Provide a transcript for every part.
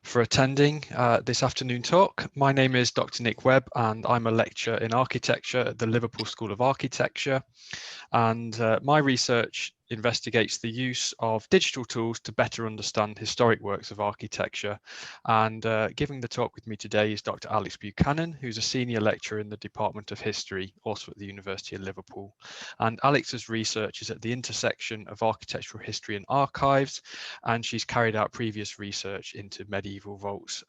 for attending this afternoon talk. My name is Dr. Nick Webb and I'm a lecturer in architecture at the Liverpool School of Architecture. And my research investigates the use of digital tools to better understand historic works of architecture. And giving the talk with me today is Dr. Alex Buchanan, who's a senior lecturer in the Department of History, also at the University of Liverpool. And Alex's research is at the intersection of architectural history and archives, and she's carried out previous research into medieval vaults,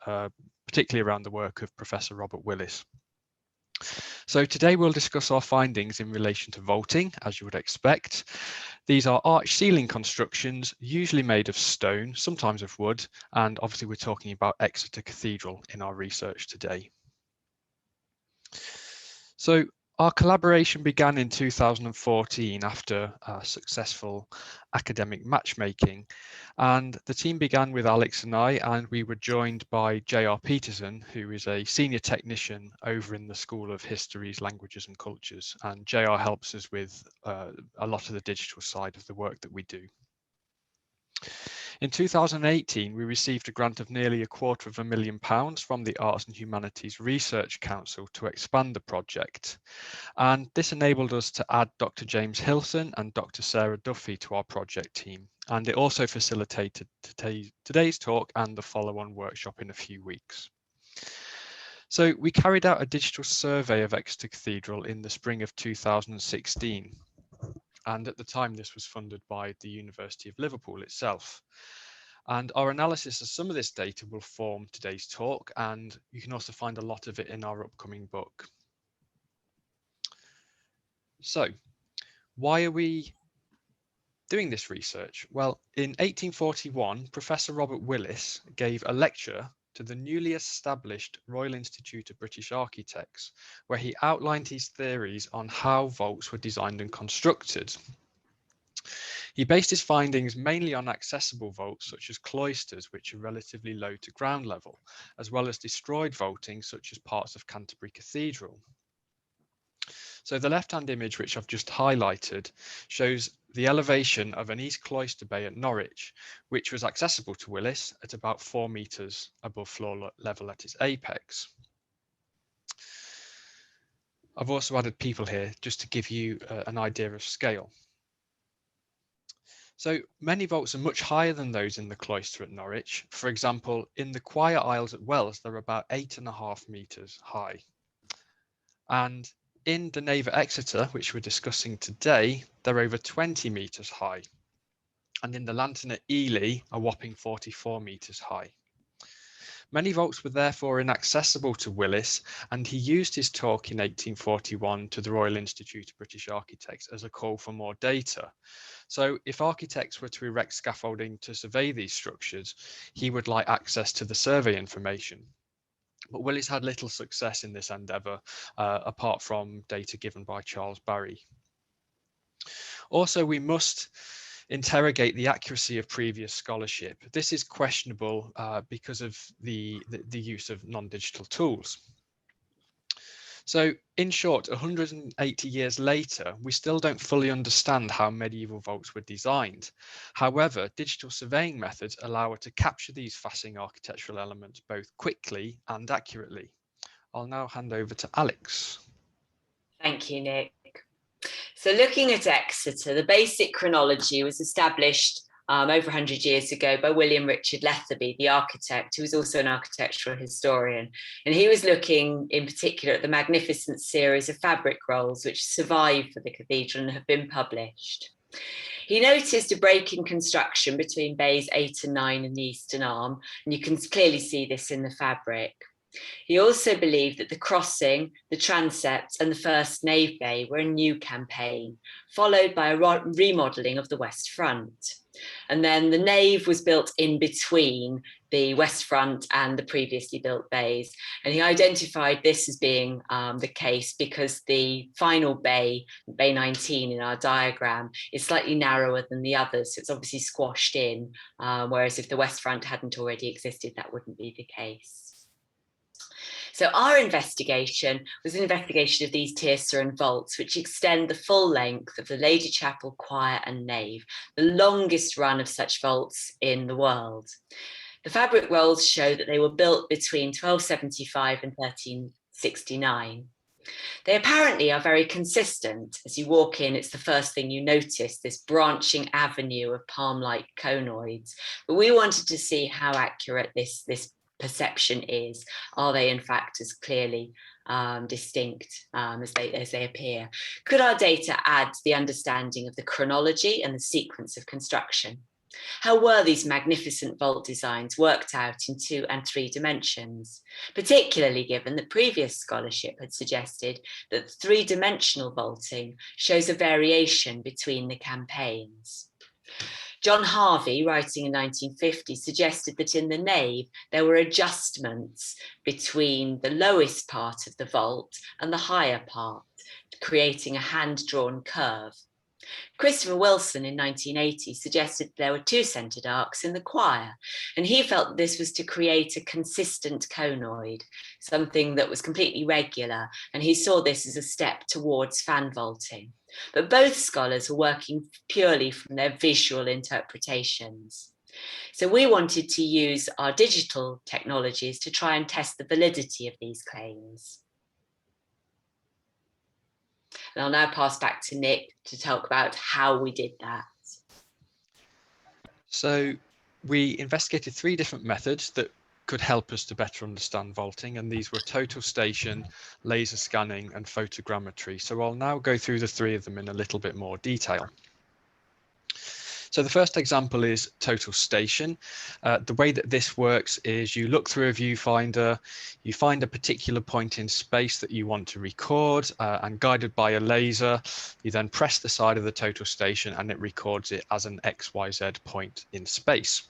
particularly around the work of Professor Robert Willis. So today we'll discuss our findings in relation to vaulting, as you would expect. These are arch ceiling constructions, usually made of stone, sometimes of wood, and obviously we're talking about Exeter Cathedral in our research today. So our collaboration began in 2014 after successful academic matchmaking, and the team began with Alex and I, and we were joined by J.R. Peterson, who is a senior technician over in the School of Histories, Languages and Cultures, and J.R. helps us with a lot of the digital side of the work that we do. In 2018, we received a grant of nearly £250,000 from the Arts and Humanities Research Council to expand the project. And this enabled us to add Dr. James Hilson and Dr. Sarah Duffy to our project team. And it also facilitated today's talk and the follow-on workshop in a few weeks. So we carried out a digital survey of Exeter Cathedral in the spring of 2016. And at the time, this was funded by the University of Liverpool itself. And our analysis of some of this data will form today's talk, and you can also find a lot of it in our upcoming book. So, why are we doing this research? Well, in 1841, Professor Robert Willis gave a lecture to the newly established Royal Institute of British Architects, where he outlined his theories on how vaults were designed and constructed. He based his findings mainly on accessible vaults such as cloisters, which are relatively low to ground level, as well as destroyed vaulting such as parts of Canterbury Cathedral. So the left-hand image, which I've just highlighted, shows the elevation of an east cloister bay at Norwich, which was accessible to Willis at about 4 meters above floor level at its apex. I've also added people here just to give you an idea of scale. So many vaults are much higher than those in the cloister at Norwich. For example, in the choir aisles at Wells, they're about 8.5 meters high. And in the nave at Exeter, which we're discussing today, they're over 20 meters high. And in the lantern at Ely, a whopping 44 meters high. Many vaults were therefore inaccessible to Willis, and he used his talk in 1841 to the Royal Institute of British Architects as a call for more data. So if architects were to erect scaffolding to survey these structures, he would like access to the survey information. But Willis had little success in this endeavour, apart from data given by Charles Barry. Also, we must interrogate the accuracy of previous scholarship. This is questionable because of the use of non-digital tools. So in short, 180 years later, we still don't fully understand how medieval vaults were designed. However, digital surveying methods allow us to capture these fascinating architectural elements both quickly and accurately. I'll now hand over to Alex. Thank you, Nick. So looking at Exeter, the basic chronology was established over 100 years ago by William Richard Lethaby, the architect, who was also an architectural historian. And he was looking in particular at the magnificent series of fabric rolls which survived for the cathedral and have been published. He noticed a break in construction between bays 8 and 9 in the eastern arm, and you can clearly see this in the fabric. He also believed that the crossing, the transept and the first nave bay were a new campaign, followed by a remodelling of the west front. And then the nave was built in between the west front and the previously built bays. And he identified this as being the case because the final bay, bay 19 in our diagram, is slightly narrower than the others. So it's obviously squashed in, whereas if the west front hadn't already existed, that wouldn't be the case. So our investigation was an investigation of these tiercer and vaults, which extend the full length of the Lady Chapel, choir and nave, the longest run of such vaults in the world. The fabric rolls show that they were built between 1275 and 1369. They apparently are very consistent. As you walk in, it's the first thing you notice, this branching avenue of palm-like conoids. But we wanted to see how accurate this perception is. Are they in fact as clearly distinct as they appear? Could our data add to the understanding of the chronology and the sequence of construction? How were these magnificent vault designs worked out in 2 and 3 dimensions, particularly given that previous scholarship had suggested that 3-dimensional vaulting shows a variation between the campaigns? John Harvey, writing in 1950, suggested that in the nave there were adjustments between the lowest part of the vault and the higher part, creating a hand-drawn curve. Christopher Wilson in 1980 suggested there were 2 centered arcs in the choir, and he felt this was to create a consistent conoid, something that was completely regular, and he saw this as a step towards fan vaulting. But both scholars were working purely from their visual interpretations. So we wanted to use our digital technologies to try and test the validity of these claims. And I'll now pass back to Nick to talk about how we did that. So we investigated 3 different methods that could help us to better understand vaulting, and these were total station, laser scanning, and photogrammetry. So I'll now go through the 3 of them in a little bit more detail. So the first example is total station. The way that this works is you look through a viewfinder, you find a particular point in space that you want to record, and guided by a laser, you then press the side of the total station and it records it as an XYZ point in space.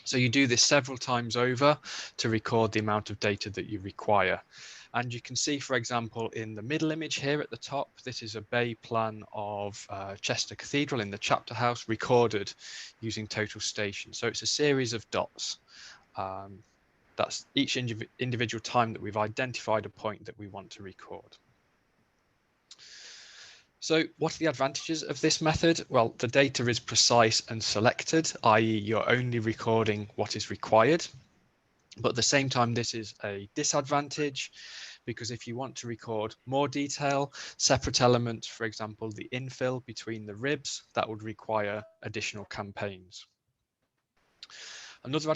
So you do this several times over to record the amount of data that you require. And you can see, for example, in the middle image here at the top, this is a bay plan of Chester Cathedral in the chapter house recorded using total station. So it's a series of dots. That's each individual time that we've identified a point that we want to record. So what are the advantages of this method? Well, the data is precise and selected, i.e. you're only recording what is required. But at the same time, this is a disadvantage because if you want to record more detail, separate elements, for example, the infill between the ribs, that would require additional campaigns. Another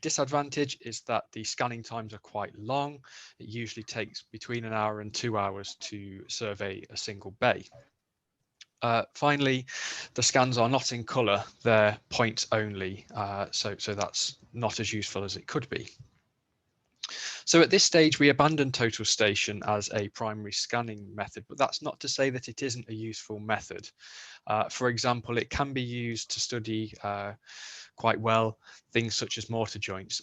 disadvantage is that the scanning times are quite long. It usually takes between 1 hour and 2 hours to survey a single bay. Finally, the scans are not in colour, they're points only, so that's not as useful as it could be. So at this stage, we abandon total station as a primary scanning method, but that's not to say that it isn't a useful method. For example, it can be used to study quite well things such as mortar joints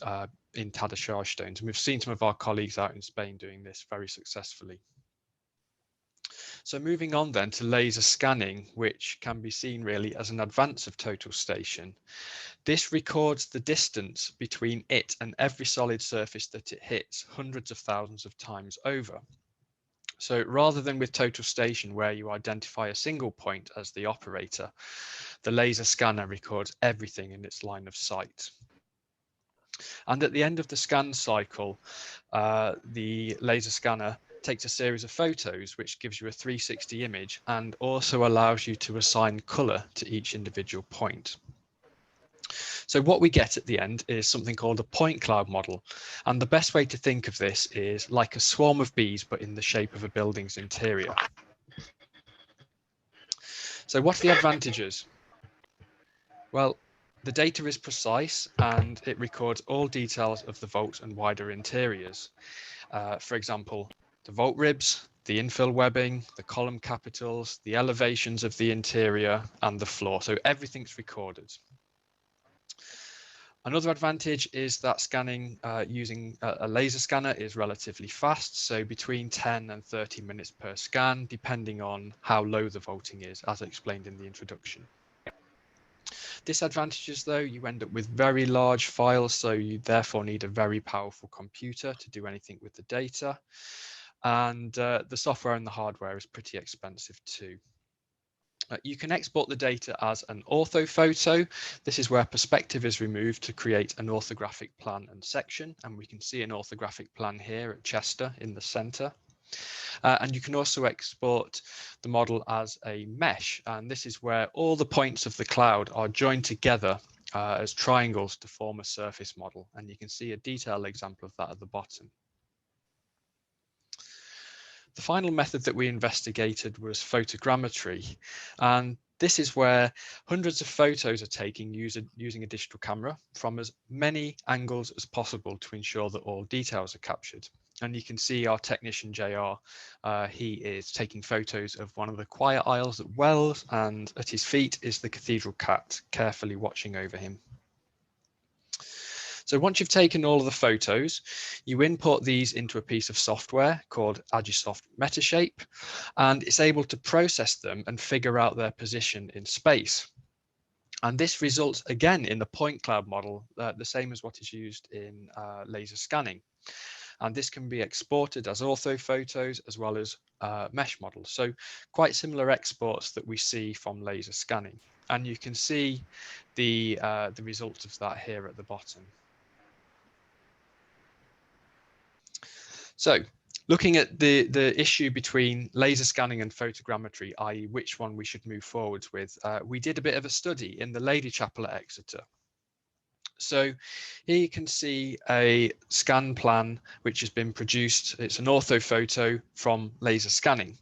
in Tadashar stones, and we've seen some of our colleagues out in Spain doing this very successfully. So moving on then to laser scanning, which can be seen really as an advance of total station. This records the distance between it and every solid surface that it hits hundreds of thousands of times over. So rather than with total station where you identify a single point as the operator, the laser scanner records everything in its line of sight. And at the end of the scan cycle, the laser scanner takes a series of photos, which gives you a 360 image and also allows you to assign color to each individual point. So what we get at the end is something called a point cloud model. And the best way to think of this is like a swarm of bees, but in the shape of a building's interior. So what are the advantages? Well, the data is precise and it records all details of the vault and wider interiors. For example, the vault ribs, the infill webbing, the column capitals, the elevations of the interior and the floor. So everything's recorded. Another advantage is that scanning using a laser scanner is relatively fast, so between 10 and 30 minutes per scan, depending on how low the vaulting is, as explained in the introduction. Disadvantages though, you end up with very large files, so you therefore need a very powerful computer to do anything with the data. And the software and the hardware is pretty expensive too. You can export the data as an orthophoto. This is where perspective is removed to create an orthographic plan and section. And we can see an orthographic plan here at Chester in the center. And you can also export the model as a mesh. And this is where all the points of the cloud are joined together as triangles to form a surface model. And you can see a detailed example of that at the bottom. The final method that we investigated was photogrammetry, and this is where hundreds of photos are taken using a digital camera from as many angles as possible to ensure that all details are captured. And you can see our technician JR, he is taking photos of one of the choir aisles at Wells, and at his feet is the cathedral cat carefully watching over him. So once you've taken all of the photos, you import these into a piece of software called Agisoft Metashape, and it's able to process them and figure out their position in space. And this results again in the point cloud model, the same as what is used in laser scanning. And this can be exported as orthophotos as well as mesh models. So quite similar exports that we see from laser scanning. And you can see the results of that here at the bottom. So looking at the issue between laser scanning and photogrammetry, i.e. which one we should move forwards with, we did a bit of a study in the Lady Chapel at Exeter. So here you can see a scan plan which has been produced. It's an orthophoto from laser scanning.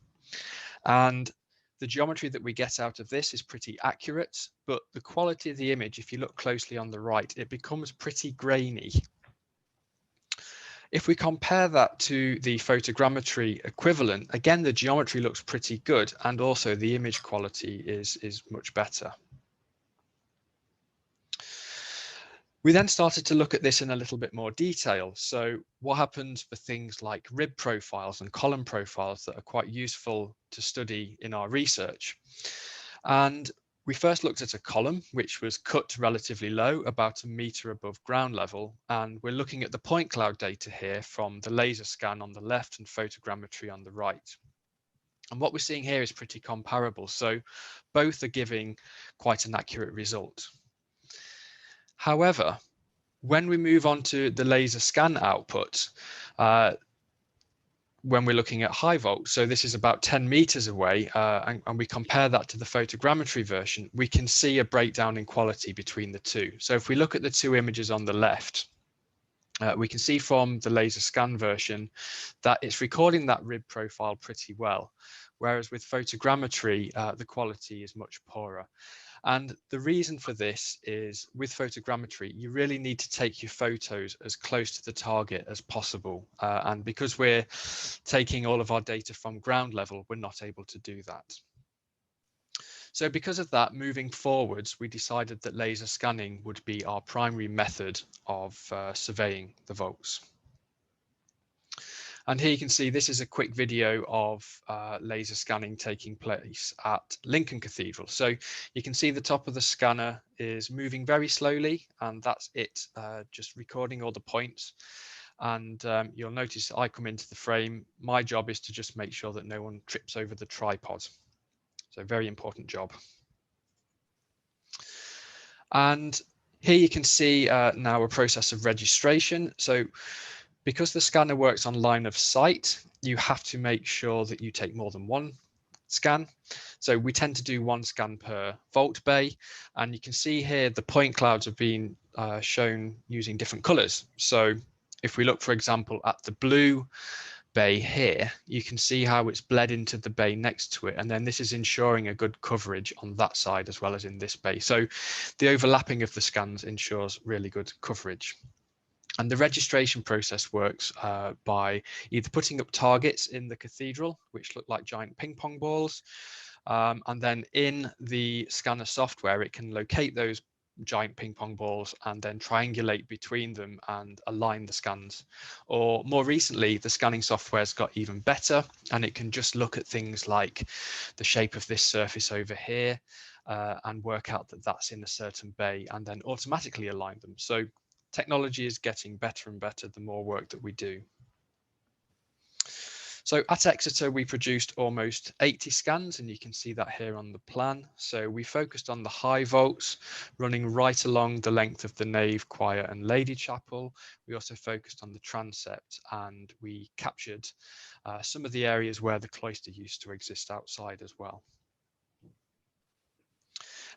And the geometry that we get out of this is pretty accurate, but the quality of the image, if you look closely on the right, it becomes pretty grainy. If we compare that to the photogrammetry equivalent, again, the geometry looks pretty good, and also the image quality is much better. We then started to look at this in a little bit more detail. So what happens for things like rib profiles and column profiles that are quite useful to study in our research? And we first looked at a column which was cut relatively low, about 1 meter above ground level, and we're looking at the point cloud data here from the laser scan on the left and photogrammetry on the right. And what we're seeing here is pretty comparable, so both are giving quite an accurate result. However, when we move on to the laser scan output, when we're looking at high volts, so this is about 10 meters away, and we compare that to the photogrammetry version, we can see a breakdown in quality between the two. So if we look at the two images on the left, we can see from the laser scan version that it's recording that rib profile pretty well, whereas with photogrammetry, the quality is much poorer. And the reason for this is with photogrammetry, you really need to take your photos as close to the target as possible. And because we're taking all of our data from ground level, we're not able to do that. So because of that, moving forwards, we decided that laser scanning would be our primary method of surveying the vaults. And here you can see this is a quick video of laser scanning taking place at Lincoln Cathedral. So you can see the top of the scanner is moving very slowly, and that's it, just recording all the points. And you'll notice I come into the frame. My job is to just make sure that no one trips over the tripod. So very important job. And here you can see now a process of registration. So because the scanner works on line of sight, you have to make sure that you take more than one scan. So we tend to do one scan per vault bay, and you can see here the point clouds have been shown using different colors. So if we look, for example, at the blue bay here, you can see how it's bled into the bay next to it, and then this is ensuring a good coverage on that side as well as in this bay. So the overlapping of the scans ensures really good coverage. And the registration process works by either putting up targets in the cathedral, which look like giant ping pong balls, and then in the scanner software, it can locate those giant ping pong balls and then triangulate between them and align the scans. Or more recently, the scanning software has got even better, and it can just look at things like the shape of this surface over here and work out that that's in a certain bay and then automatically align them. So technology is getting better and better the more work that we do. So at Exeter, we produced almost 80 scans, and you can see that here on the plan. So we focused on the high vaults running right along the length of the nave, choir and lady chapel. We also focused on the transept, and we captured some of the areas where the cloister used to exist outside as well.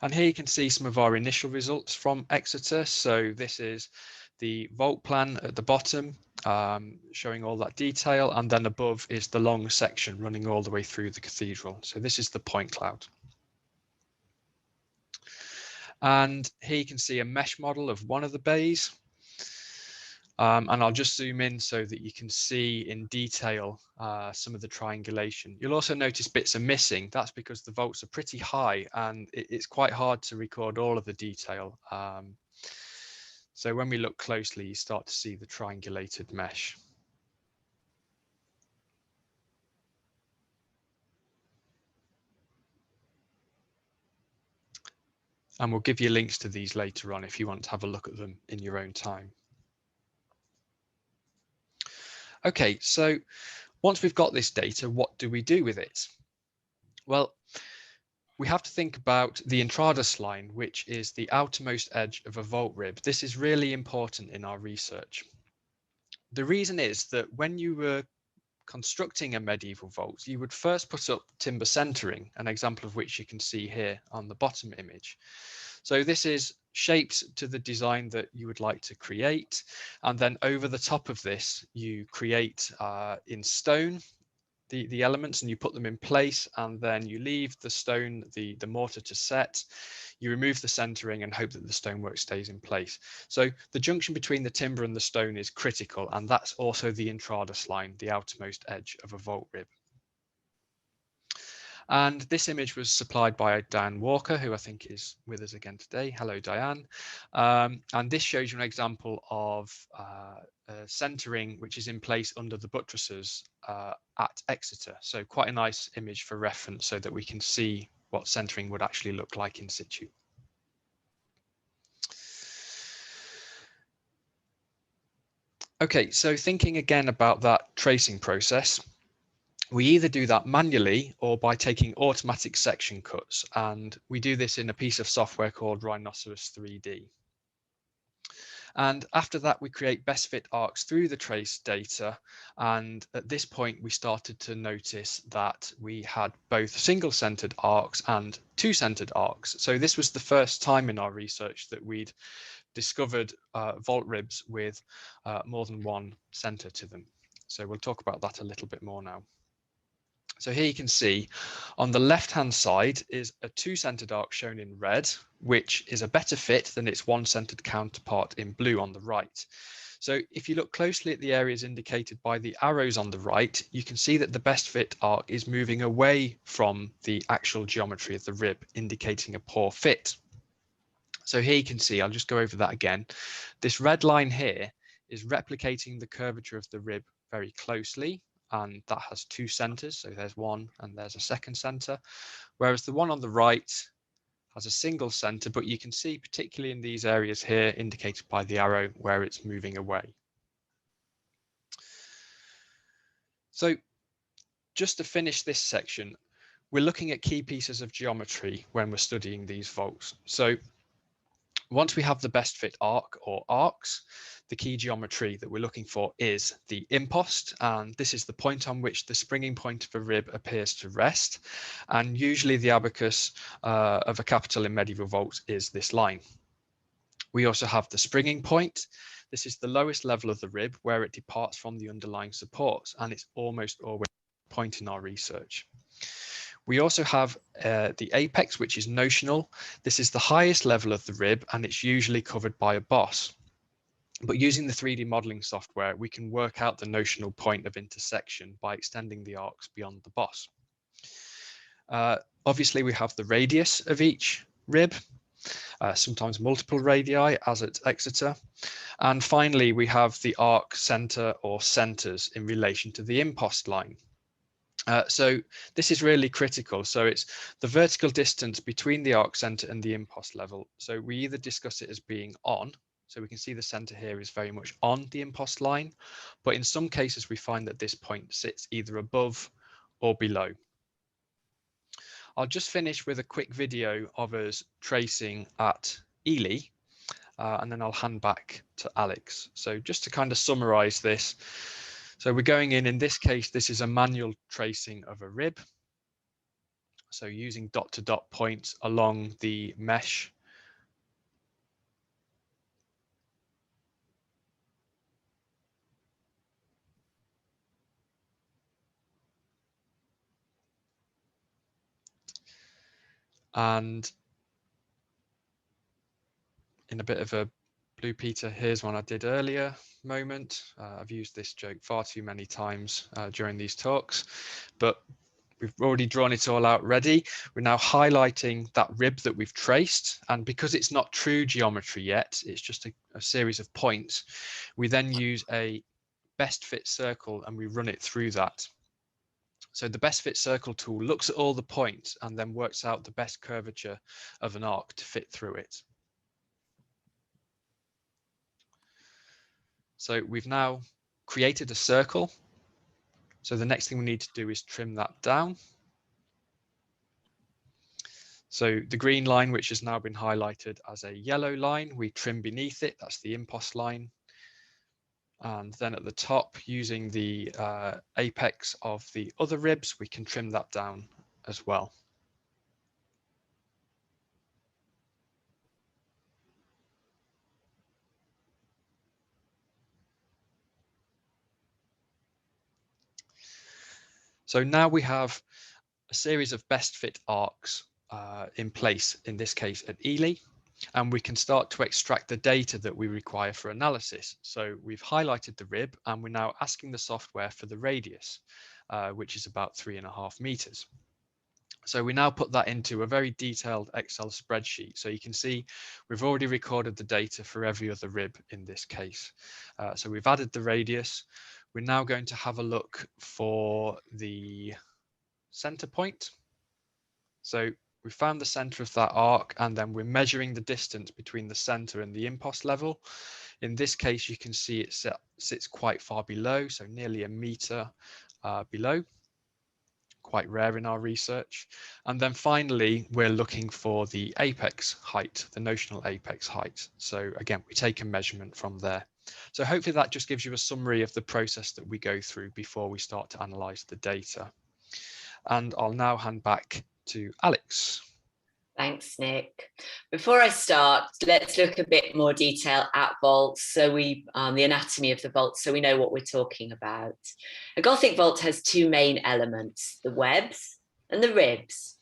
And here you can see some of our initial results from Exeter. So this is the vault plan at the bottom, showing all that detail, and then above is the long section running all the way through the cathedral. So this is the point cloud. And here you can see a mesh model of one of the bays. And I'll just zoom in so that you can see in detail some of the triangulation. You'll also notice bits are missing. That's because the vaults are pretty high, and it's quite hard to record all of the detail. So when we look closely, you start to see the triangulated mesh. And we'll give you links to these later on if you want to have a look at them in your own time. Okay, so once we've got this data, what do we do with it? Well, we have to think about the intrados line, which is the outermost edge of a vault rib. This is really important in our research. The reason is that when you were constructing a medieval vault, you would first put up timber centering, an example of which you can see here on the bottom image. So this is shaped to the design that you would like to create. And then over the top of this, you create in stone the elements, and you put them in place, and then you leave the stone, the mortar to set. You remove the centering and hope that the stonework stays in place. So the junction between the timber and the stone is critical, and that's also the intrados line, the outermost edge of a vault rib. And this image was supplied by Diane Walker, who I think is with us again today. Hello, Diane. And this shows you an example of centering which is in place under the buttresses at Exeter. So quite a nice image for reference so that we can see what centering would actually look like in situ. Okay, so thinking again about that tracing process, we either do that manually or by taking automatic section cuts, and we do this in a piece of software called Rhinoceros 3D. And after that, we create best fit arcs through the trace data. And at this point, we started to notice that we had both single-centered arcs and two-centered arcs. So this was the first time in our research that we'd discovered vault ribs with more than one center to them. So we'll talk about that a little bit more now. So here you can see on the left-hand side is a two-centered arc shown in red, which is a better fit than its one-centered counterpart in blue on the right. So if you look closely at the areas indicated by the arrows on the right, you can see that the best fit arc is moving away from the actual geometry of the rib, indicating a poor fit. So here you can see, I'll just go over that again. This red line here is replicating the curvature of the rib very closely, and that has two centers. So there's one and there's a second center, whereas the one on the right has a single center, but you can see particularly in these areas here indicated by the arrow where it's moving away. So just to finish this section, we're looking at key pieces of geometry when we're studying these vaults. So once we have the best fit arc or arcs, the key geometry that we're looking for is the impost, and this is the point on which the springing point of a rib appears to rest, and usually the abacus of a capital in medieval vaults is this line. We also have the springing point. This is the lowest level of the rib where it departs from the underlying supports, and it's almost always a point in our research. We also have the apex, which is notional. This is the highest level of the rib, and it's usually covered by a boss. But using the 3D modeling software, we can work out the notional point of intersection by extending the arcs beyond the boss. Obviously, we have the radius of each rib, sometimes multiple radii, as at Exeter. And finally, we have the arc center or centers in relation to the impost line. So this is really critical. So it's the vertical distance between the arc center and the impost level. So we either discuss it as being on, So we can see the center here is very much on the impost line, but in some cases we find that this point sits either above or below. I'll just finish with a quick video of us tracing at Ely, and then I'll hand back to Alex. So just to kind of summarize this, so we're going in this case, this is a manual tracing of a rib. So using dot to dot points along the mesh. And in a bit of a Blue Peter, here's one I did earlier moment. I've used this joke far too many times during these talks, but we've already drawn it all out ready. We're now highlighting that rib that we've traced, and because it's not true geometry yet, it's just a series of points, we then use a best fit circle and we run it through that. So the best fit circle tool looks at all the points and then works out the best curvature of an arc to fit through it. So we've now created a circle. So the next thing we need to do is trim that down. So the green line, which has now been highlighted as a yellow line, we trim beneath it. That's the impost line. And then at the top, using the apex of the other ribs, we can trim that down as well. So now we have a series of best fit arcs in place, in this case at Ely, and we can start to extract the data that we require for analysis. So we've highlighted the rib and we're now asking the software for the radius, which is about 3.5 meters. So we now put that into a very detailed Excel spreadsheet. So you can see we've already recorded the data for every other rib in this case. So we've added the radius. We're now going to have a look for the center point. So we found the center of that arc, and then we're measuring the distance between the center and the impost level. In this case, you can see it sits quite far below, so nearly 1 meter below. Quite rare in our research. And then finally, we're looking for the apex height, the notional apex height. So again, we take a measurement from there. So hopefully that just gives you a summary of the process that we go through before we start to analyze the data. And I'll now hand back to Alex. Thanks, Nick. Before I start, let's look a bit more detail at vaults. So the anatomy of the vault, so we know what we're talking about. A Gothic vault has two main elements, the webs and the ribs.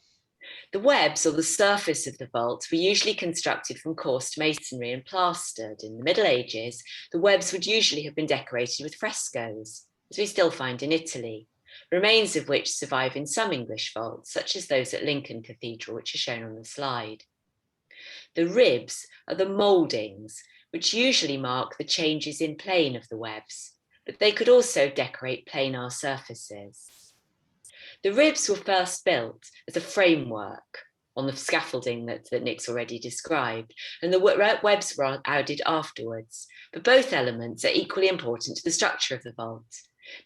The webs, or the surface of the vault, were usually constructed from coursed masonry and plastered. In the Middle Ages, the webs would usually have been decorated with frescoes, as we still find in Italy, remains of which survive in some English vaults, such as those at Lincoln Cathedral, which are shown on the slide. The ribs are the mouldings, which usually mark the changes in plane of the webs, but they could also decorate planar surfaces. The ribs were first built as a framework on the scaffolding that Nick's already described, and the webs were added afterwards, but both elements are equally important to the structure of the vault.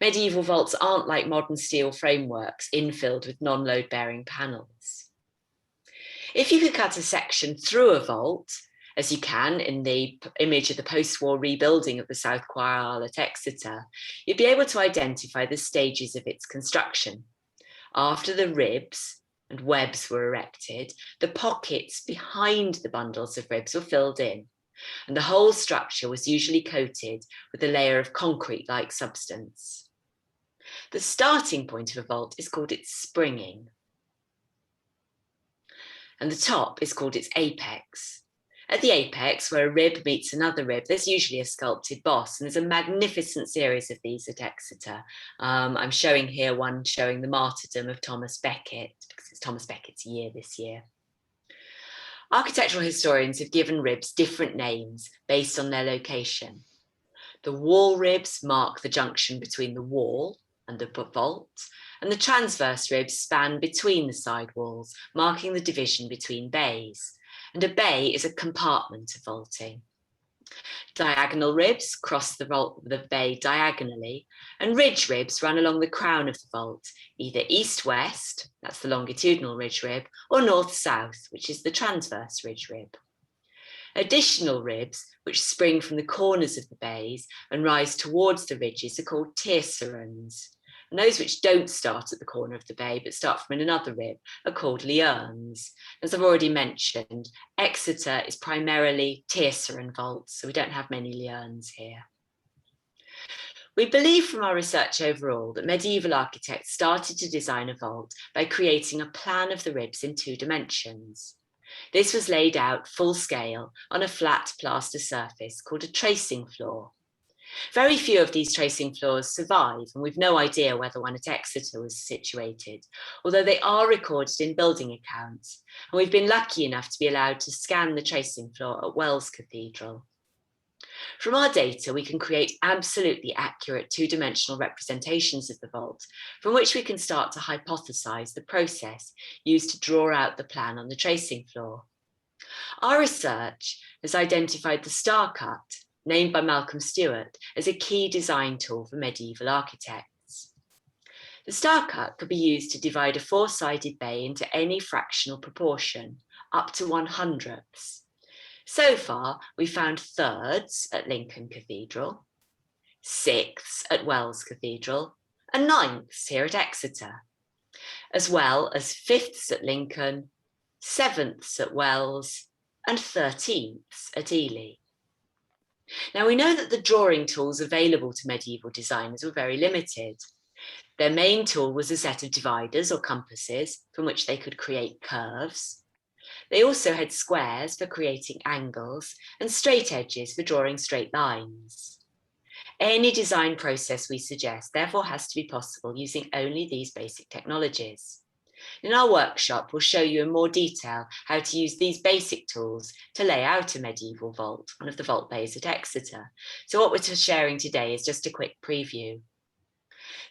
Medieval vaults aren't like modern steel frameworks infilled with non-load bearing panels. If you could cut a section through a vault, as you can in the image of the post-war rebuilding of the South Choir Aisle at Exeter, you'd be able to identify the stages of its construction. After the ribs and webs were erected, the pockets behind the bundles of ribs were filled in, and the whole structure was usually coated with a layer of concrete-like substance. The starting point of a vault is called its springing, and the top is called its apex. At the apex, where a rib meets another rib, there's usually a sculpted boss, and there's a magnificent series of these at Exeter. I'm showing here one showing the martyrdom of Thomas Becket, because it's Thomas Becket's year this year. Architectural historians have given ribs different names based on their location. The wall ribs mark the junction between the wall and the vault, and the transverse ribs span between the side walls, marking the division between bays. And a bay is a compartment of vaulting. Diagonal ribs cross the bay diagonally, and ridge ribs run along the crown of the vault, either east-west, that's the longitudinal ridge rib, or north-south, which is the transverse ridge rib. Additional ribs, which spring from the corners of the bays and rise towards the ridges, are called tiercerons. And those which don't start at the corner of the bay but start from another rib are called liurns. As I've already mentioned, Exeter is primarily tierceron vaults, so we don't have many liurns here. We believe from our research overall that medieval architects started to design a vault by creating a plan of the ribs in 2 dimensions. This was laid out full scale on a flat plaster surface called a tracing floor. Very few of these tracing floors survive, and we've no idea where the one at Exeter was situated, although they are recorded in building accounts, and we've been lucky enough to be allowed to scan the tracing floor at Wells Cathedral. From our data, we can create absolutely accurate 2-dimensional representations of the vault, from which we can start to hypothesize the process used to draw out the plan on the tracing floor. Our research has identified the Starcut, named by Malcolm Stewart, as a key design tool for medieval architects. The Starcut could be used to divide a 4-sided bay into any fractional proportion, up to 1/100ths. So far, we found thirds at Lincoln Cathedral, 6ths at Wells Cathedral, and 9ths here at Exeter, as well as 5ths at Lincoln, 7ths at Wells, and 13ths at Ely. Now, we know that the drawing tools available to medieval designers were very limited. Their main tool was a set of dividers or compasses from which they could create curves. They also had squares for creating angles and straight edges for drawing straight lines. Any design process we suggest therefore has to be possible using only these basic technologies. In our workshop, we'll show you in more detail how to use these basic tools to lay out a medieval vault, one of the vault bays at Exeter. So what we're sharing today is just a quick preview.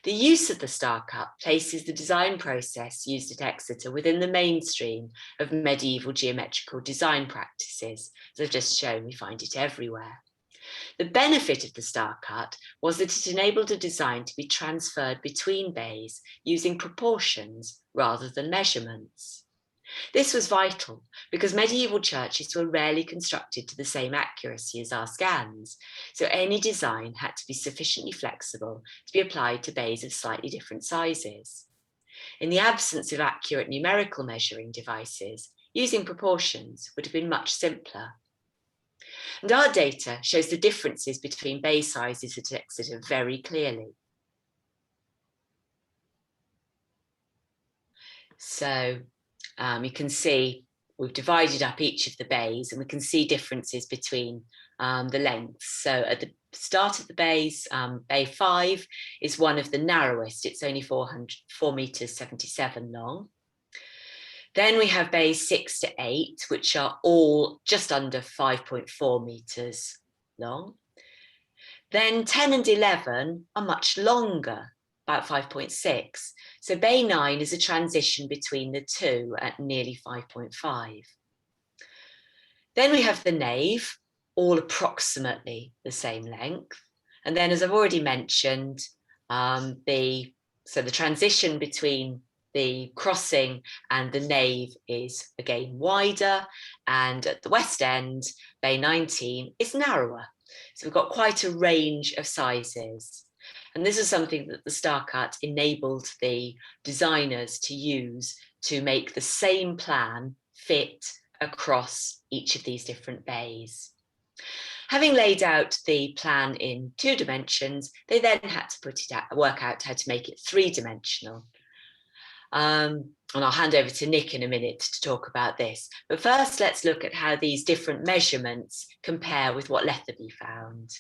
The use of the Starcut places the design process used at Exeter within the mainstream of medieval geometrical design practices. As I've just shown, we find it everywhere. The benefit of the Starcut was that it enabled a design to be transferred between bays using proportions rather than measurements. This was vital because medieval churches were rarely constructed to the same accuracy as our scans, so any design had to be sufficiently flexible to be applied to bays of slightly different sizes. In the absence of accurate numerical measuring devices, using proportions would have been much simpler. And our data shows the differences between bay sizes at Exeter very clearly. So you can see we've divided up each of the bays and we can see differences between the lengths. So at the start of the bays, bay 5 is one of the narrowest. It's only 4.77 meters long. Then we have bays 6 to 8, which are all just under 5.4 meters long. Then 10 and 11 are much longer, about 5.6. So bay 9 is a transition between the two at nearly 5.5. Then we have the nave, all approximately the same length. And then, as I've already mentioned, the transition between the crossing and the nave is again wider, and at the west end, bay 19 is narrower. So we've got quite a range of sizes. And this is something that the Starcut enabled the designers to use to make the same plan fit across each of these different bays. Having laid out the plan in 2 dimensions, they then had to work out how to make it 3-dimensional. And I'll hand over to Nick in a minute to talk about this. But first, let's look at how these different measurements compare with what Lethaby found.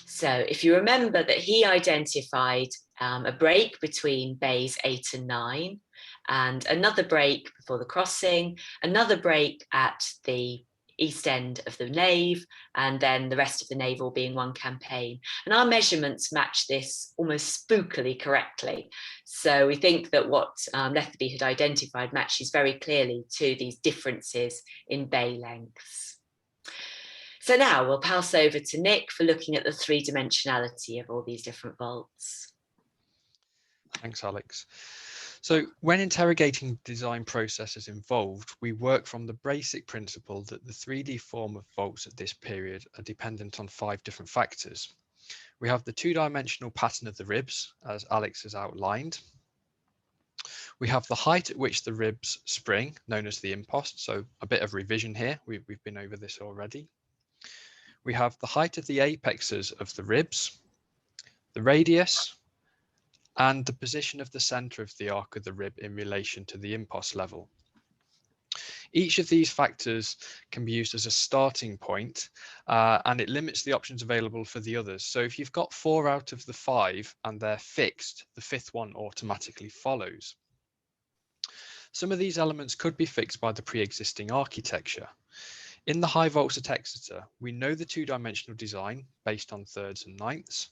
So if you remember that he identified a break between bays 8 and 9, and another break before the crossing, another break at the east end of the nave, and then the rest of the nave all being one campaign. And our measurements match this almost spookily correctly. So we think that what Lethaby had identified matches very clearly to these differences in bay lengths. So now we'll pass over to Nick for looking at the three-dimensionality of all these different vaults. Thanks, Alex. So when interrogating design processes involved, we work from the basic principle that the 3D form of vaults at this period are dependent on 5 different factors. We have the 2-dimensional pattern of the ribs, as Alex has outlined. We have the height at which the ribs spring, known as the impost. So a bit of revision here. We've been over this already. We have the height of the apexes of the ribs, the radius, and the position of the center of the arc of the rib in relation to the impost level. Each of these factors can be used as a starting point, and it limits the options available for the others. So if you've got 4 out of the 5 and they're fixed, the 5th one automatically follows. Some of these elements could be fixed by the pre-existing architecture. In the high vaults at Exeter, we know the 2-dimensional design based on thirds and ninths.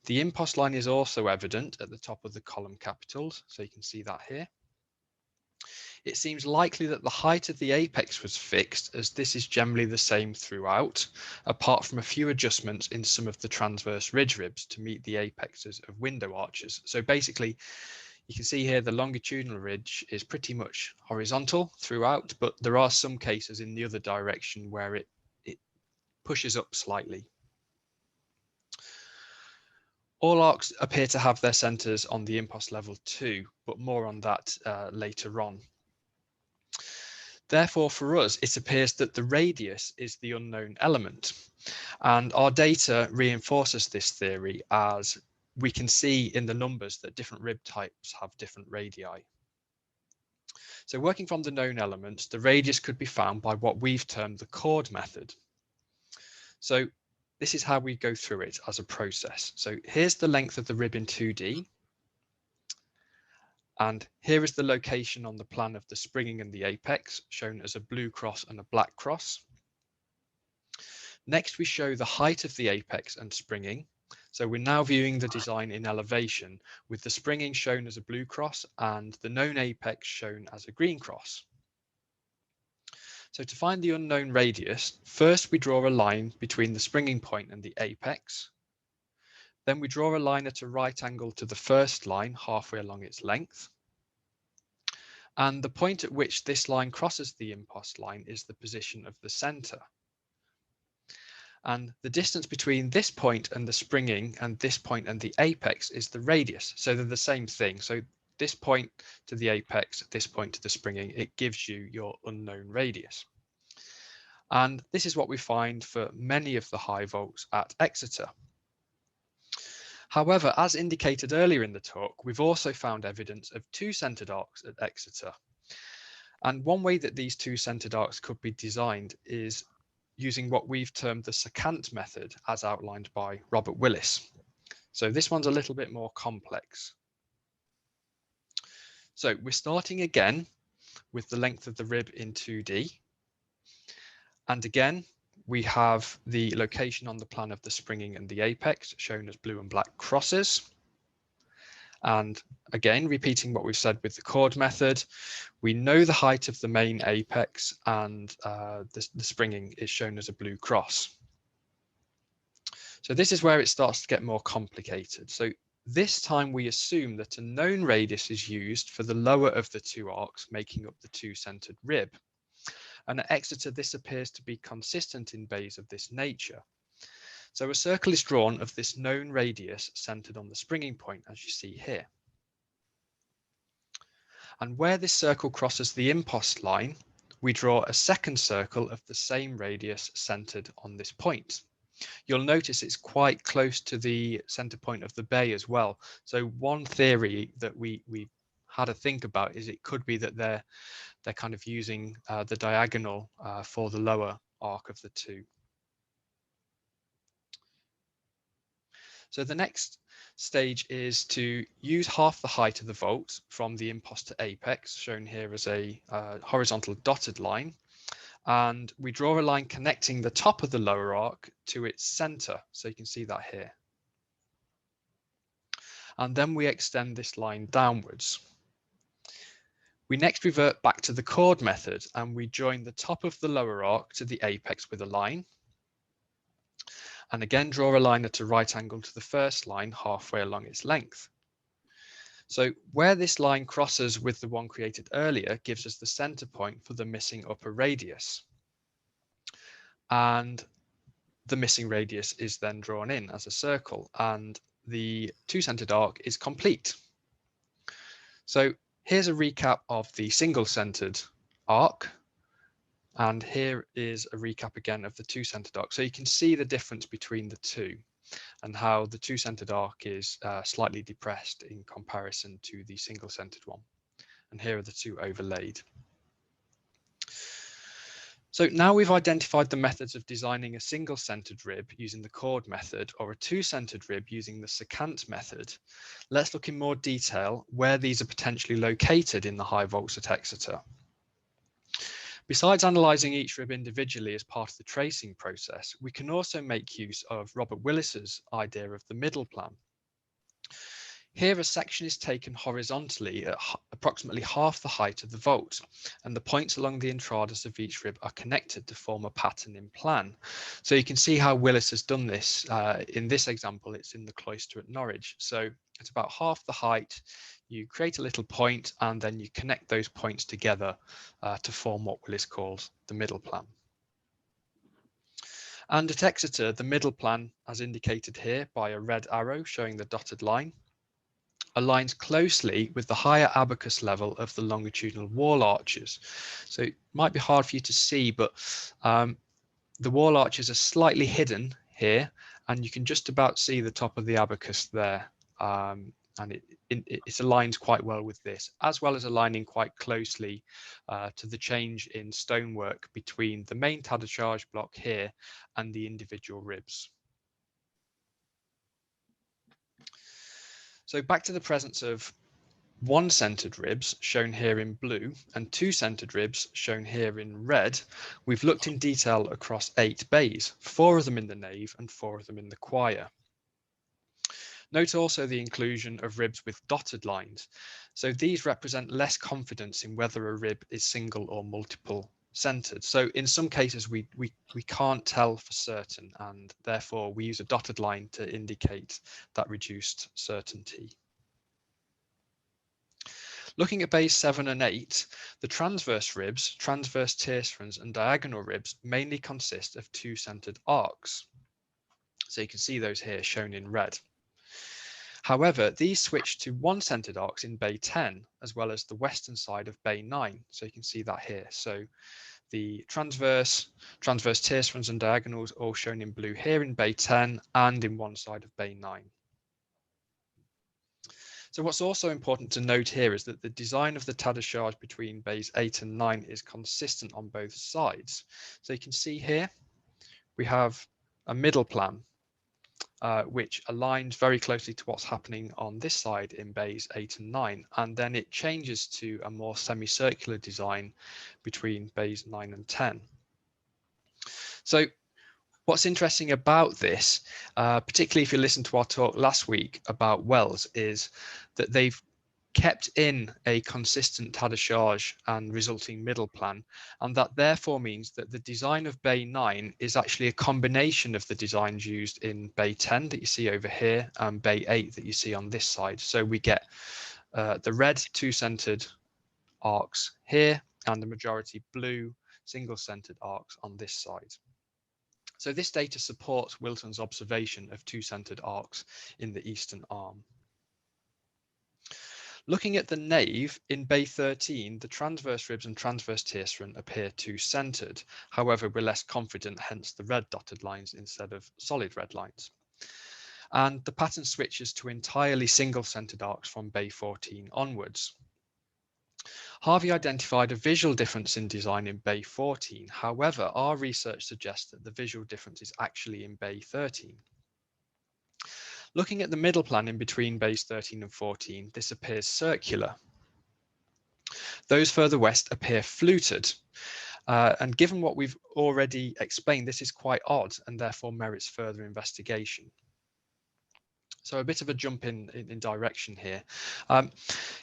The impost line is also evident at the top of the column capitals, so you can see that here. It seems likely that the height of the apex was fixed, as this is generally the same throughout, apart from a few adjustments in some of the transverse ridge ribs to meet the apexes of window arches. So basically, you can see here the longitudinal ridge is pretty much horizontal throughout, but there are some cases in the other direction where it pushes up slightly. All arcs appear to have their centers on the impost level too, but more on that later on. Therefore, for us, it appears that the radius is the unknown element, and our data reinforces this theory, as we can see in the numbers that different rib types have different radii. So working from the known elements, the radius could be found by what we've termed the chord method. So this is how we go through it as a process. So here's the length of the rib in 2D. And here is the location on the plan of the springing and the apex, shown as a blue cross and a black cross. Next, we show the height of the apex and springing. So we're now viewing the design in elevation, with the springing shown as a blue cross and the known apex shown as a green cross. So to find the unknown radius, first we draw a line between the springing point and the apex. Then we draw a line at a right angle to the first line, halfway along its length. And the point at which this line crosses the impost line is the position of the center. And the distance between this point and the springing and this point and the apex is the radius. So they're the same thing. So this point to the apex, this point to the springing, it gives you your unknown radius. And this is what we find for many of the high vaults at Exeter. However, as indicated earlier in the talk, we've also found evidence of 2-centered arcs at Exeter. And one way that these 2-centered arcs could be designed is using what we've termed the secant method, as outlined by Robert Willis. So this one's a little bit more complex. So we're starting again with the length of the rib in 2D. And again, we have the location on the plan of the springing and the apex, shown as blue and black crosses. And again, repeating what we've said with the chord method, we know the height of the main apex, and the springing is shown as a blue cross. So this is where it starts to get more complicated. So this time we assume that a known radius is used for the lower of the 2 arcs, making up the 2-centered rib. And at Exeter, this appears to be consistent in bays of this nature. So a circle is drawn of this known radius centered on the springing point, as you see here. And where this circle crosses the impost line, we draw a second circle of the same radius centered on this point. You'll notice it's quite close to the center point of the bay as well. So one theory that we had to think about is it could be that they're kind of using the diagonal for the lower arc of the 2. So the next stage is to use half the height of the vault from the impost to apex, shown here as a horizontal dotted line. And we draw a line connecting the top of the lower arc to its center. So you can see that here. And then we extend this line downwards. We next revert back to the chord method, and we join the top of the lower arc to the apex with a line. And again, draw a line at a right angle to the first line halfway along its length. So where this line crosses with the one created earlier gives us the center point for the missing upper radius. And the missing radius is then drawn in as a circle, and the two-centered arc is complete. So here's a recap of the single-centered arc, and here is a recap again of the two-centered arc. So you can see the difference between the two and how the two-centered arc is slightly depressed in comparison to the single-centered one. And here are the two overlaid. So now we've identified the methods of designing a single-centered rib using the chord method or a two-centered rib using the secant method. Let's look in more detail where these are potentially located in the high vaults at Exeter. Besides analysing each rib individually as part of the tracing process, we can also make use of Robert Willis's idea of the middle plan. Here, a section is taken horizontally at approximately half the height of the vault, and the points along the intradus of each rib are connected to form a pattern in plan. So you can see how Willis has done this. In this example, it's in the cloister at Norwich. So it's about half the height. You create a little point, and then you connect those points together to form what Willis calls the middle plan. And at Exeter, the middle plan, as indicated here by a red arrow showing the dotted line, aligns closely with the higher abacus level of the longitudinal wall arches. So it might be hard for you to see, but the wall arches are slightly hidden here, and you can just about see the top of the abacus there. And it aligns quite well with this, as well as aligning quite closely to the change in stonework between the main tas de charge block here and the individual ribs. So back to the presence of one-centered ribs shown here in blue and two-centered ribs shown here in red, we've looked in detail across 8 bays, 4 of them in the nave and 4 of them in the choir. Note also the inclusion of ribs with dotted lines. So these represent less confidence in whether a rib is single or multiple centered. So in some cases we can't tell for certain, and therefore we use a dotted line to indicate that reduced certainty. Looking at bays 7 and 8, the transverse ribs, transverse tiercerons and diagonal ribs mainly consist of two-centered arcs. So you can see those here shown in red. However, these switch to one-centered arcs in bay 10, as well as the western side of bay 9. So you can see that here. So the transverse tiercerons and diagonals all shown in blue here in bay 10 and in one side of bay 9. So what's also important to note here is that the design of the tas de charge between bays 8 and 9 is consistent on both sides. So you can see here we have a middle plan which aligns very closely to what's happening on this side in bays 8 and 9, and then it changes to a more semicircular design between bays 9 and 10. So what's interesting about this, particularly if you listen to our talk last week about wells, is that they've kept in a consistent tas de charge and resulting middle plan, and that therefore means that the design of bay 9 is actually a combination of the designs used in bay 10 that you see over here and bay 8 that you see on this side. So we get the red two-centered arcs here and the majority blue single-centered arcs on this side. So this data supports Wilton's observation of two-centered arcs in the eastern arm. Looking at the nave, in bay 13, the transverse ribs and transverse tierceron appear two-centered. However, we're less confident, hence the red dotted lines instead of solid red lines. And the pattern switches to entirely single-centered arcs from bay 14 onwards. Harvey identified a visual difference in design in bay 14. However, our research suggests that the visual difference is actually in bay 13. Looking at the middle plan in between bays 13 and 14, this appears circular. Those further west appear fluted. And given what we've already explained, this is quite odd and therefore merits further investigation. So a bit of a jump in direction here.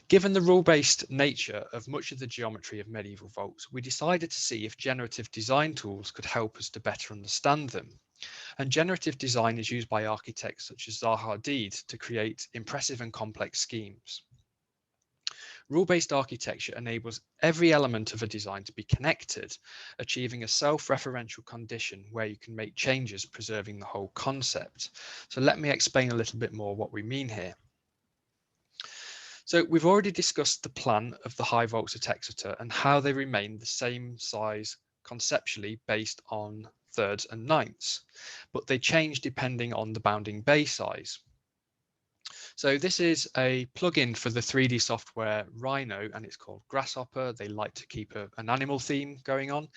Given the rule-based nature of much of the geometry of medieval vaults, we decided to see if generative design tools could help us to better understand them. And generative design is used by architects such as Zaha Hadid to create impressive and complex schemes. Rule-based architecture enables every element of a design to be connected, achieving a self-referential condition where you can make changes, preserving the whole concept. So let me explain a little bit more what we mean here. So we've already discussed the plan of the high vaults at Exeter and how they remain the same size conceptually based on thirds and ninths, but they change depending on the bounding bay size. So this is a plugin for the 3D software Rhino, and it's called Grasshopper. They like to keep an animal theme going on.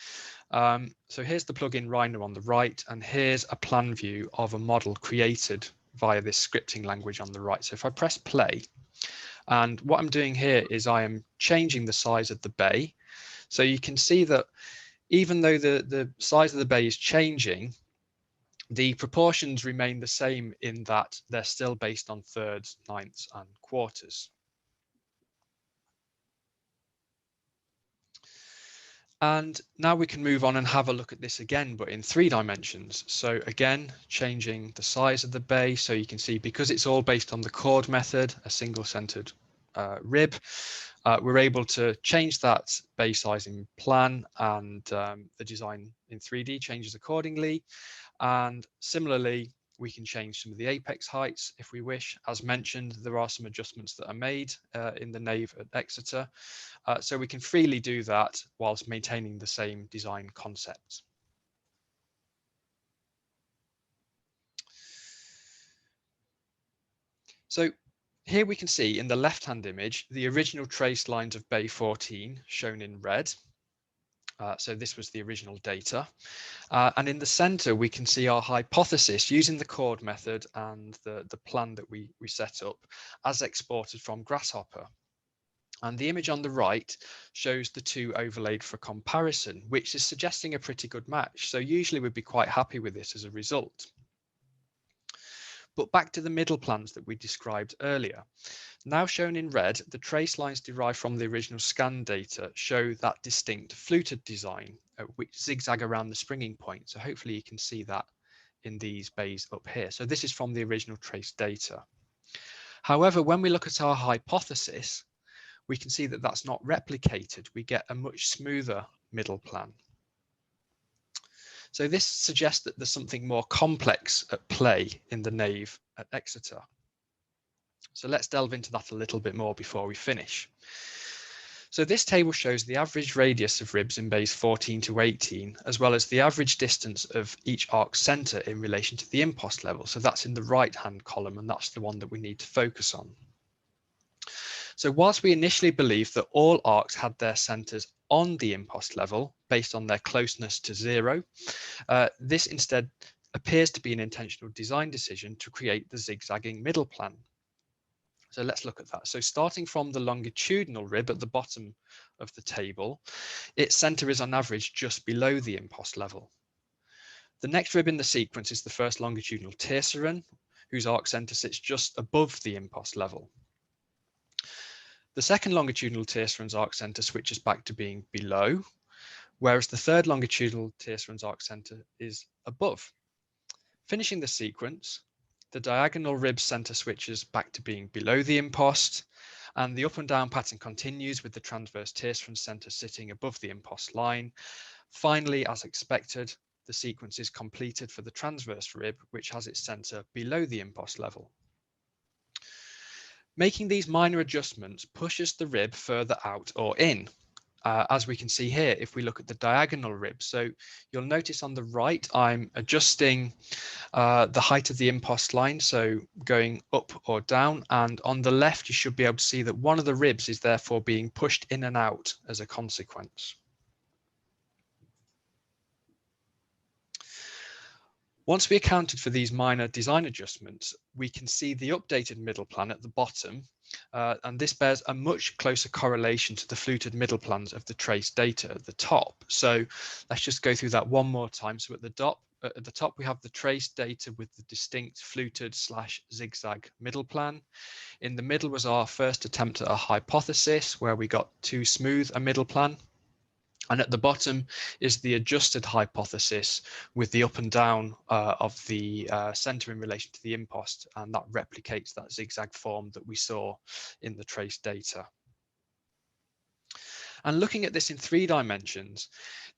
So here's the plugin Rhino on the right, and here's a plan view of a model created via this scripting language on the right. So if I press play, and what I'm doing here is I am changing the size of the bay. So you can see that even though the size of the bay is changing, the proportions remain the same in that they're still based on thirds, ninths, and quarters. And now we can move on and have a look at this again, but in 3 dimensions. So again, changing the size of the bay. So you can see, because it's all based on the chord method, a single centered rib, we're able to change that bay size in plan, and the design in 3D changes accordingly. And similarly, we can change some of the apex heights if we wish. As mentioned, there are some adjustments that are made in the nave at Exeter. So we can freely do that whilst maintaining the same design concepts. So here we can see in the left-hand image, the original trace lines of bay 14 shown in red. So this was the original data. And in the center, we can see our hypothesis using the chord method and the plan that we set up as exported from Grasshopper. And the image on the right shows the 2 overlaid for comparison, which is suggesting a pretty good match. So usually we'd be quite happy with this as a result. But back to the middle plans that we described earlier. Now shown in red, the trace lines derived from the original scan data show that distinct fluted design, which zigzag around the springing point. So hopefully you can see that in these bays up here. So this is from the original trace data. However, when we look at our hypothesis, we can see that that's not replicated. We get a much smoother middle plan. So this suggests that there's something more complex at play in the nave at Exeter. So let's delve into that a little bit more before we finish. So this table shows the average radius of ribs in bays 14 to 18, as well as the average distance of each arc center in relation to the impost level. So that's in the right-hand column, and that's the one that we need to focus on. So whilst we initially believed that all arcs had their centers on the impost level based on their closeness to 0, this instead appears to be an intentional design decision to create the zigzagging middle plan. So let's look at that. So starting from the longitudinal rib at the bottom of the table, its center is on average just below the impost level. The next rib in the sequence is the first longitudinal tierceran, whose arc center sits just above the impost level. The second longitudinal tierceran's arc center switches back to being below, whereas the third longitudinal tierceran's arc center is above. Finishing the sequence, the diagonal rib center switches back to being below the impost, and the up and down pattern continues with the transverse tierceran center sitting above the impost line. Finally, as expected, the sequence is completed for the transverse rib, which has its center below the impost level. Making these minor adjustments pushes the rib further out or in, as we can see here if we look at the diagonal rib. So you'll notice on the right, I'm adjusting the height of the impost line, so going up or down, and on the left you should be able to see that one of the ribs is therefore being pushed in and out as a consequence. Once we accounted for these minor design adjustments, we can see the updated middle plan at the bottom, and this bears a much closer correlation to the fluted middle plans of the trace data at the top. So let's just go through that one more time. So at the top, we have the trace data with the distinct fluted / zigzag middle plan. In the middle was our first attempt at a hypothesis where we got too smooth a middle plan. And at the bottom is the adjusted hypothesis with the up and down of the center in relation to the impost, and that replicates that zigzag form that we saw in the trace data. And looking at this in 3 dimensions,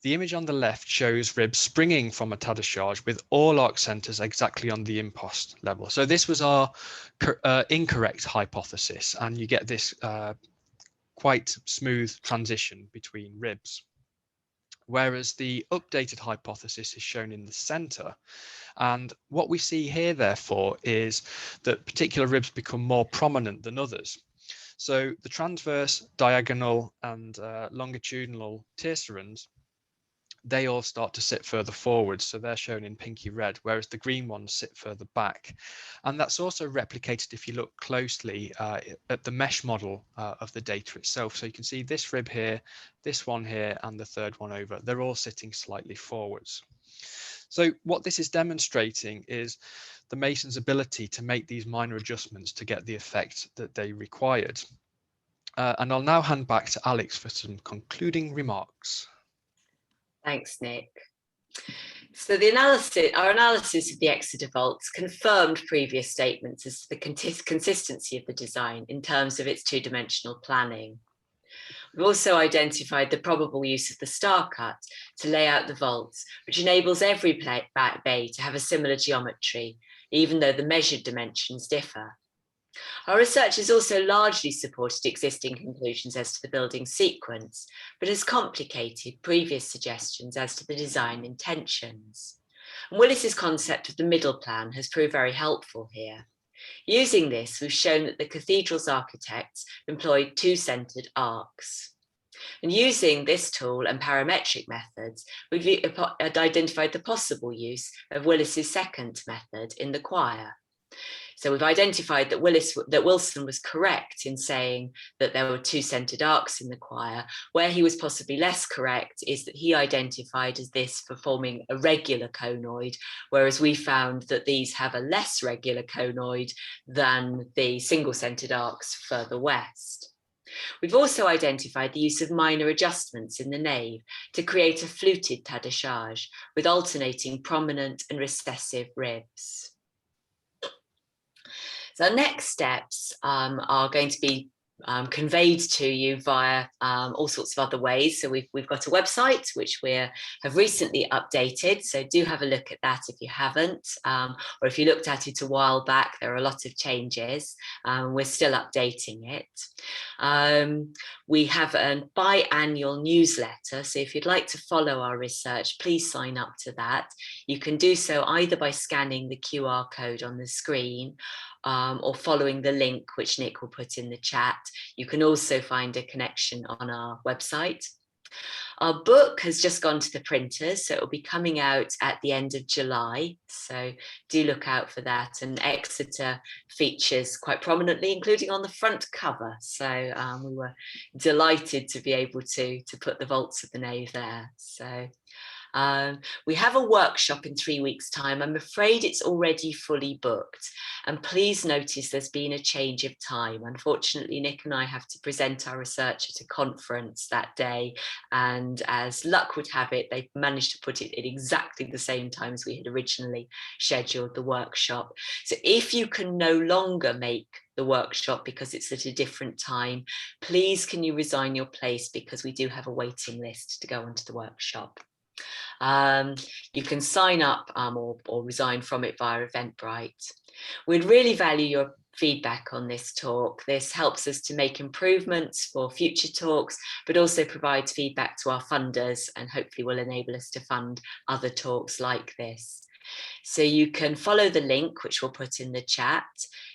the image on the left shows ribs springing from a discharge with all arc centers exactly on the impost level. So this was our incorrect hypothesis, and you get this quite smooth transition between ribs. Whereas the updated hypothesis is shown in the center. And what we see here, therefore, is that particular ribs become more prominent than others. So the transverse, diagonal, and longitudinal tiercerons, they all start to sit further forward. So they're shown in pinky red, whereas the green ones sit further back. And that's also replicated if you look closely at the mesh model of the data itself. So you can see this rib here, this one here, and the third one over. They're all sitting slightly forwards. So what this is demonstrating is the mason's ability to make these minor adjustments to get the effect that they required. And I'll now hand back to Alex for some concluding remarks. Thanks, Nick. So our analysis of the Exeter vaults confirmed previous statements as to the consistency of the design in terms of its 2-dimensional planning. We've also identified the probable use of the Starcut to lay out the vaults, which enables every bay to have a similar geometry, even though the measured dimensions differ. Our research has also largely supported existing conclusions as to the building sequence, but has complicated previous suggestions as to the design intentions. And Willis's concept of the middle plan has proved very helpful here. Using this, we've shown that the cathedral's architects employed 2-centered arcs. And using this tool and parametric methods, we've identified the possible use of Willis's secant method in the choir. So we've identified that Wilson was correct in saying that there were 2-centered arcs in the choir. Where he was possibly less correct is that he identified as this for forming a regular conoid, whereas we found that these have a less regular conoid than the single-centered arcs further west. We've also identified the use of minor adjustments in the nave to create a fluted tas de charge with alternating prominent and recessive ribs. So our next steps are going to be conveyed to you via all sorts of other ways. So we've got a website which we have recently updated, so do have a look at that if you haven't, or if you looked at it a while back, there are a lot of changes. We're still updating it. We have a biannual newsletter, so if you'd like to follow our research, please sign up to that. You can do so either by scanning the QR code on the screen or following the link which Nick will put in the chat. You can also find a connection on our website. Our book has just gone to the printers, so it will be coming out at the end of July. So do look out for that. And Exeter features quite prominently, including on the front cover. So we were delighted to be able to put the vaults of the nave there. So we have a workshop in 3 weeks' time. I'm afraid it's already fully booked. And please notice there's been a change of time. Unfortunately, Nick and I have to present our research at a conference that day. And as luck would have it, they've managed to put it at exactly the same time as we had originally scheduled the workshop. So if you can no longer make the workshop because it's at a different time, please can you resign your place, because we do have a waiting list to go onto the workshop. You can sign up or resign from it via Eventbrite. We'd really value your feedback on this talk. This helps us to make improvements for future talks, but also provides feedback to our funders and hopefully will enable us to fund other talks like this. So you can follow the link, which we'll put in the chat.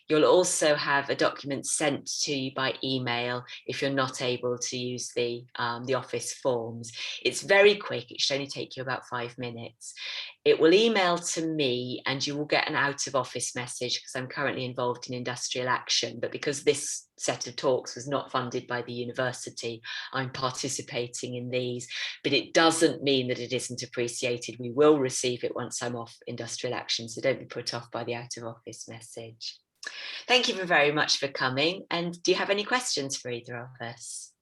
You'll also have a document sent to you by email if you're not able to use the office forms. It's very quick. It should only take you about 5 minutes. It will email to me and you will get an out of office message, because I'm currently involved in industrial action, but because this set of talks was not funded by the university, I'm participating in these, but it doesn't mean that it isn't appreciated. We will receive it once I'm off industrial action, so don't be put off by the out of office message. Thank you very much for coming. And do you have any questions for either of us?